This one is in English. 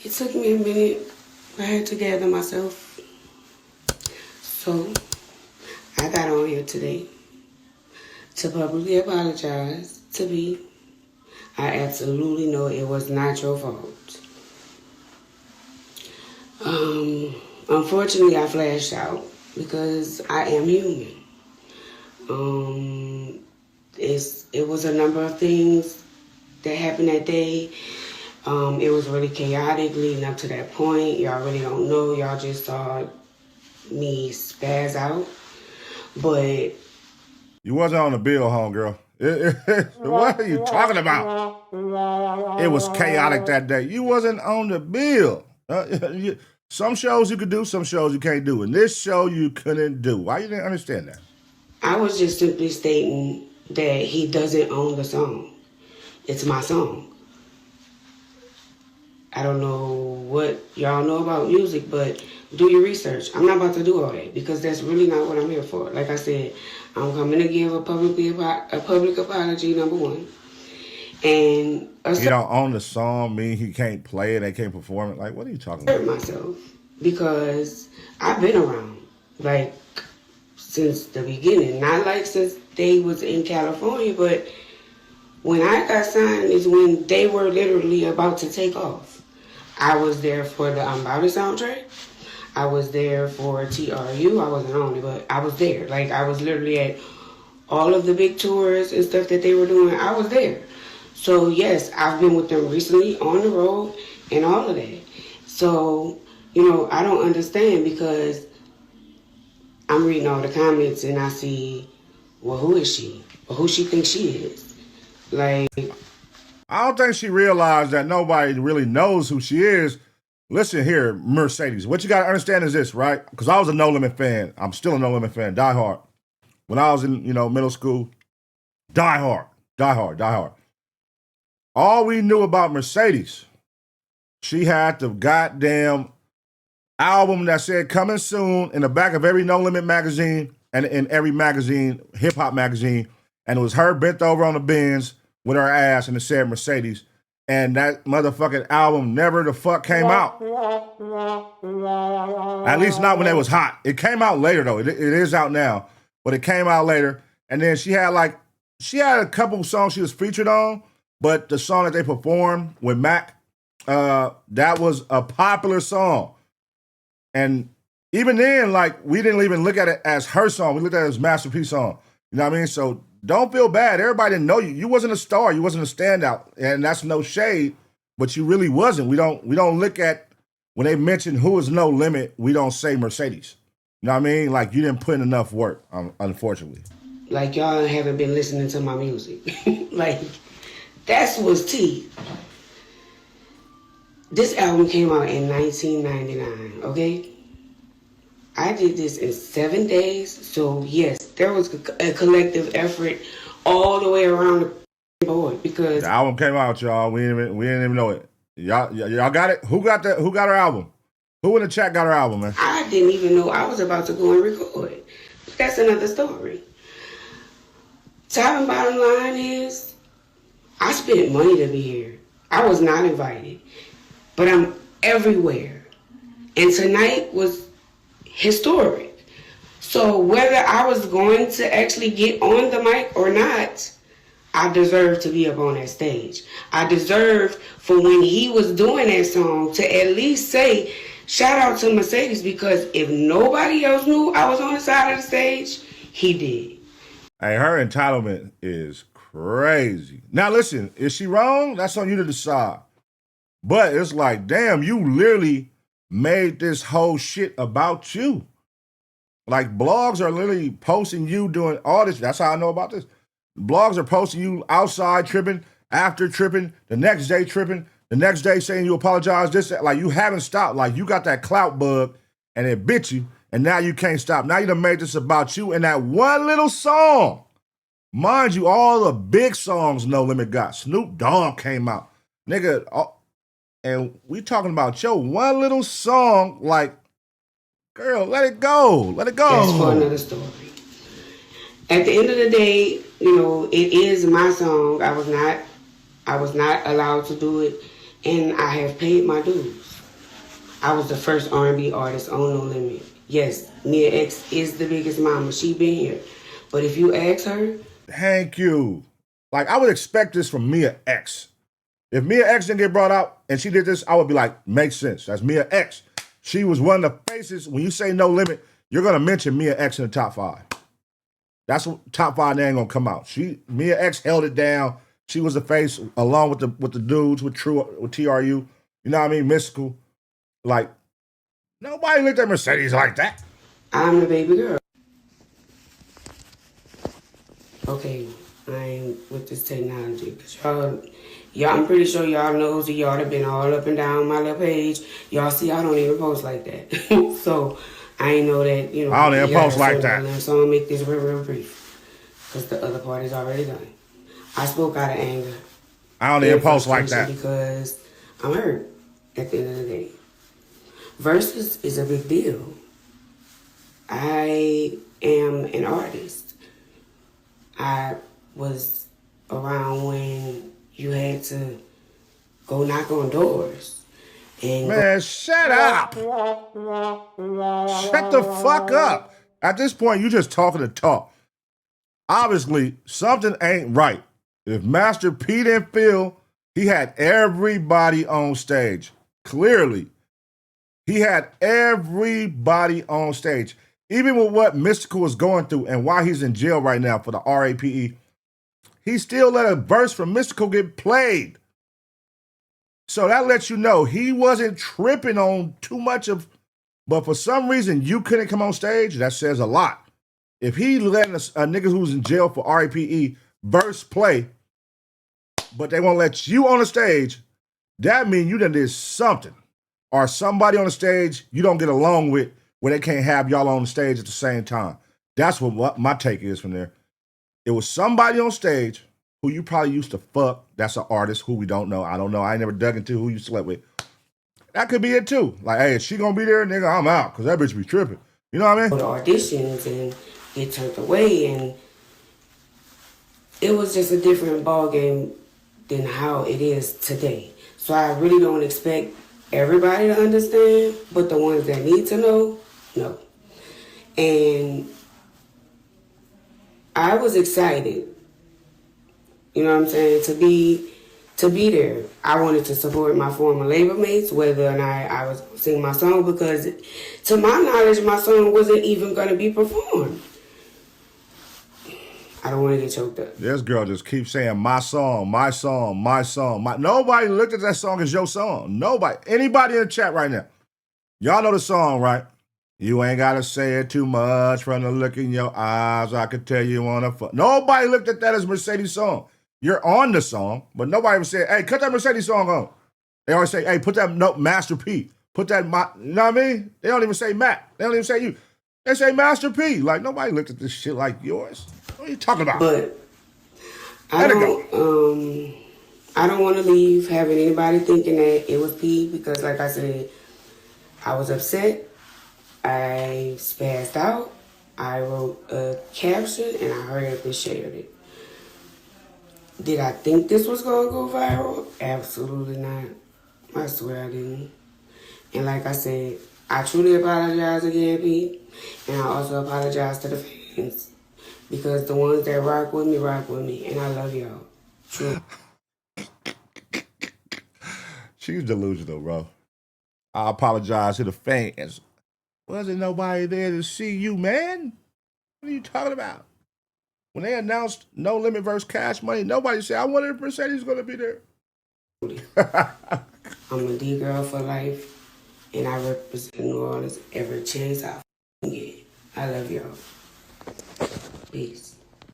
It took me a minute. I had to gather myself. So, I got on here today to publicly apologize to B. I absolutely know it was not your fault. Unfortunately, I flashed out because I am human. It was a number of things that happened that day. It was really chaotic leading up to that point. Y'all really don't know. Y'all just saw me spaz out. But you wasn't on the bill, homegirl. What are you talking about? It was chaotic that day. You wasn't on the bill. Some shows you could do, some shows you can't do. And this show you couldn't do. Why you didn't understand that? I was just simply stating that he doesn't own the song. It's my song. I don't know what y'all know about music, but do your research. I'm not about to do all that because that's really not what I'm here for. Like I said, I'm coming to give a public apology, number one. And you don't own the song, mean he can't play it, they can't perform it. Like, what are you talking about? Myself because I've been around like since the beginning. Not like since they was in California, but when I got signed is when they were literally about to take off. I was there for the Unbounded soundtrack. I was there for TRU. I wasn't on it, but I was there. Like, I was literally at all of the big tours and stuff that they were doing. I was there. So, yes, I've been with them recently on the road and all of that. So, you know, I don't understand because I'm reading all the comments and I see, well, who is she? Or who she thinks she is. Like, I don't think she realized that nobody really knows who she is. Listen here, Mercedes. What you got to understand is this, right? Because I was a NoLimit fan. I'm still a NoLimit fan, die hard. When I was in, middle school, die hard. All we knew about Mercedes, she had the goddamn album that said coming soon in the back of every NoLimit magazine and in every magazine, hip-hop magazine. And it was her bent over on the Benz with her ass and it said Mercedes. And that motherfucking album never the fuck came out. At least not when it was hot. It came out later though. It is out now. But it came out later. And then she had a couple songs she was featured on. But the song that they performed with Mac, that was a popular song. And even then, we didn't even look at it as her song. We looked at it as Master P song. You know what I mean? So don't feel bad. Everybody didn't know you. You wasn't a star. You wasn't a standout. And that's no shade, but you really wasn't. We don't look at, when they mention who is NoLimit, we don't say Mercedes. You know what I mean? You didn't put in enough work, unfortunately. Like, y'all haven't been listening to my music. That's what's tea. This album came out in 1999, okay? I did this in 7 days, so yes, there was a collective effort all the way around the board because the album came out, y'all. We didn't even know it. Y'all got it? Who got her album? Who in the chat got her album, man? I didn't even know I was about to go and record. But that's another story. Top and bottom line is, I spent money to be here. I was not invited, but I'm everywhere. And tonight was historic. So whether I was going to actually get on the mic or not, I deserve to be up on that stage. I deserve for when he was doing that song to at least say, shout out to Mercedes, because if nobody else knew I was on the side of the stage, he did. Hey, her entitlement is crazy. Now listen, is she wrong? That's on you to decide. But it's like, damn, you literally made this whole shit about you. Blogs are literally posting you doing all this. That's how I know about this. Blogs are posting you outside tripping, after tripping, the next day tripping, the next day saying you apologize, this, you haven't stopped. You got that clout bug and it bit you and now you can't stop. Now you done made this about you and that one little song. Mind you, all the big songs NoLimit got. Snoop Dogg came out. Nigga, and we talking about your one little song, girl, let it go. Let it go. That's for another story. At the end of the day, it is my song. I was not allowed to do it, and I have paid my dues. I was the first R&B artist on NoLimit. Yes, Mia X is the biggest mama. She been here. But if you ask her... Thank you. Like, I would expect this from Mia X. If Mia X didn't get brought out and she did this, I would be like, makes sense. That's Mia X. She was one of the faces. When you say NoLimit, you're going to mention Mia X in the top 5. That's what top 5 that ain't going to come out. Mia X held it down. She was the face along with the dudes with TRU. You know what I mean? Mystical. Like, nobody looked at Mercedes like that. I'm the baby girl. Okay, I ain't with this technology. Cause y'all, I'm pretty sure y'all knows that y'all have been all up and down my little page. Y'all see I don't even post like that. So I ain't know that, you know. I don't even post like that. So I'm gonna make this real brief. Because the other part is already done. I spoke out of anger. I don't even post like that. Because I'm hurt at the end of the day. Verzuz is a big deal. I am an artist. I was around when you had to go knock on doors. And man, shut up. Shut the fuck up. At this point, you just talking to talk. Obviously, something ain't right. If Master P didn't feel he had everybody on stage, clearly, he had everybody on stage. Even with what Mystical was going through and why he's in jail right now for the RAPE, he still let a verse from Mystical get played. So that lets you know he wasn't tripping on too much of, but for some reason you couldn't come on stage. That says a lot. If he let a nigga who's in jail for RAPE verse play, but they won't let you on the stage, that means you done did something. Or somebody on the stage you don't get along with where they can't have y'all on the stage at the same time. That's what my take is from there. It was somebody on stage who you probably used to fuck. That's an artist who we don't know. I don't know. I ain't never dug into who you slept with. That could be it too. Like, hey, if she gonna be there, nigga, I'm out. Because that bitch be tripping. You know what I mean? Go to auditions and get turned away. And it was just a different ball game than how it is today. So I really don't expect everybody to understand, but the ones that need to know. And I was excited, you know what I'm saying, to be there. I wanted to support my former labor mates, whether or not I was singing my song, because to my knowledge, my song wasn't even going to be performed. I don't want to get choked up. This girl just keeps saying, my song, my song, my song. Nobody looked at that song as your song. Nobody. Anybody in the chat right now. Y'all know the song, right? You ain't got to say it too much from the look in your eyes. I could tell you want to fuck. Nobody looked at that as Mercedes' song. You're on the song, but nobody ever said, hey, cut that Mercedes song on. They always say, hey, put that Master P. Put that, you know what I mean? They don't even say Matt. They don't even say you. They say Master P. Like, nobody looked at this shit like yours. What are you talking about? But I don't want to leave having anybody thinking that it was P, because like I said, I was upset. I spazzed out. I wrote a caption and I hurried up and shared it. Did I think this was going to go viral? Absolutely not. I swear I didn't. And like I said, I truly apologize again, Pete. And I also apologize to the fans. Because the ones that rock with me. And I love y'all. True. She's delusional, bro. I apologize to the fans. Wasn't nobody there to see you, man. What are you talking about? When they announced NoLimit versus Cash Money, nobody said, I wonder if Mercedes is going to be there. I'm a D girl for life, and I represent New Orleans every chance I get. I love y'all. Peace.